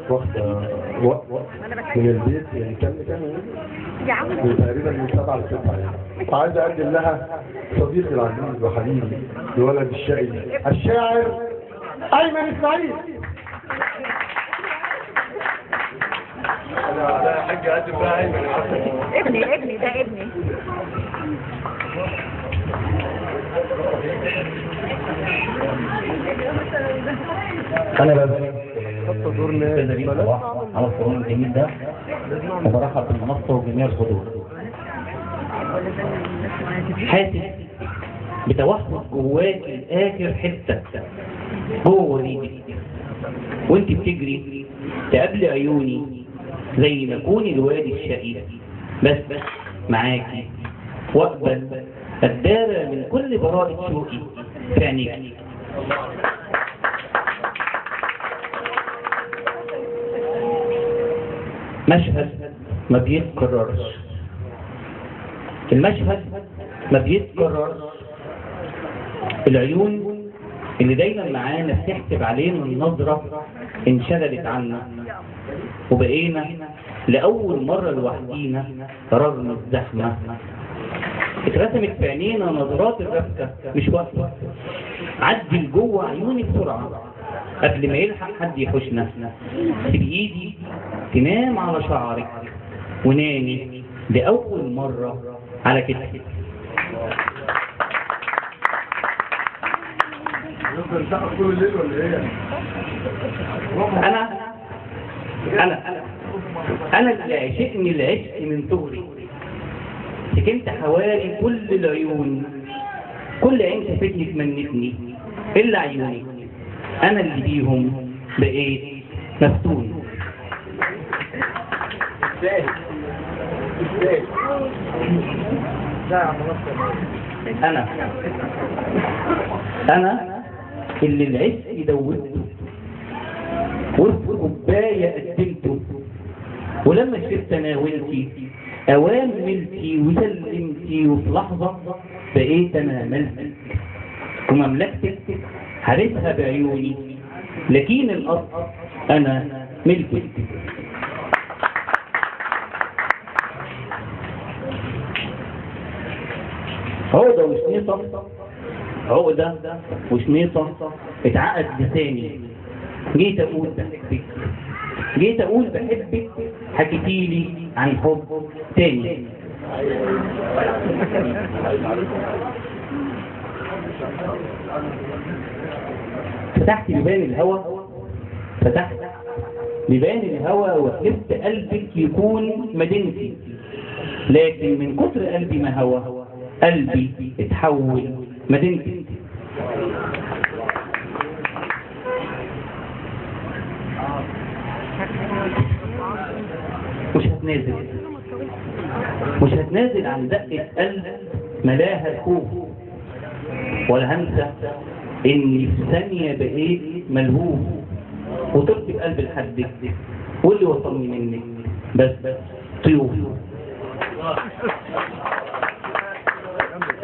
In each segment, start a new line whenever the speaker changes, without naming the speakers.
واخدة وقت من البيت، يعني كام تقريبا من 7 ل 9 يعني. فعايز أقدم لها صديقي العزيز وحبيبي الولد الشقي الشاعر أيمن إسماعيل.
لا حاجة أقدم بقى أيمن.
ابني ده ابني.
أنا ببدأ على الصالون الجميل ده وبرحب بالمنصة وجميع الحضور. حاسس بتوحد جواك الآخر حتة جوه وريدك وانت بتجري تقابل عيوني زي ما اكون الواد الشقي بس معاكي واقبل الدارة من كل براءة شوقي في عينيكي. مشهد ما بيتكررش، المشهد ما بيتكررش، العيون اللي دايما معانا بتحسب علينا النظرة انشغلت عنا وبقينا لأول مرة لوحدينا رغم الزحمة. اترسمت في عينينا نظرات الرفكة مش واقفة، عدي لجوه عيوني بسرعة قبل ما يلحق حد يحوشنا. بإيدي تنام على شعرك ونامي لأول مرة على كتفك. أنا اللي عشقني العشق من صغري، سكنت حوالي كل العيون، كل عين شافتني تمنتني إلا عيوني، أنا اللي بيهم بقيت مفتون. أنا اللي العشق دوبته وفي كوباية قدمته، ولما شربت ناولتي أوان ملتي وسلمتي، وفي لحظة بقيت أنا ملكك ومملكتك حارسها بعيوني، لكن الأصل أنا ملكك. عقدة وشنيطة، عقدة وشنيطة اتعقد لساني، جيت أقول بحبك، جيت أقول بحبك، حكيتيلي عن حب تاني. فتحت بيبان الهوى، فتحت بيبان الهوى وحلفت قلبك يكون مدينتي، لكن من كتر قلبي ما هوى قلبي اتحول مدينتي. مش هتنازل عن دقة قلب ملاها الخوف، ولا هنسى اني في ثانية بقيت ملهوف وطرت بقلب لحدك، واللي وصلني منك بس طيوف.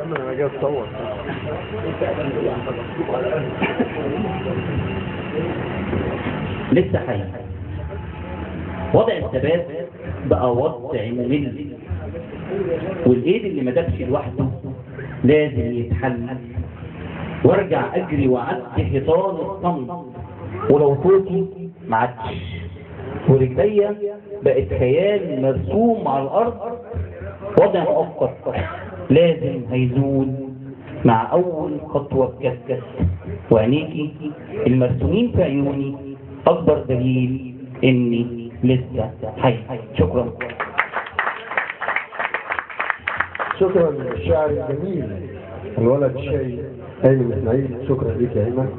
انا جاي اتصور.
لسه حي، وضع الثبات بقى وضع ممل، والايد اللي ما دابش لوحده لازم يتحل، وارجع اجري واعدي حيطان الصمت، ولو صوتي ما عدش، ورجليا بقت خيال مرسوم على الارض، وضع مؤقت لازم هيزول مع اول خطوه بكسكس، وعينيكي المرسومين في عيوني اكبر دليل اني لسه حي. شكرا.
شكرا للشاعر الجميل الولد الشقي أيمن إسماعيل. شكرا لك يا أيمن.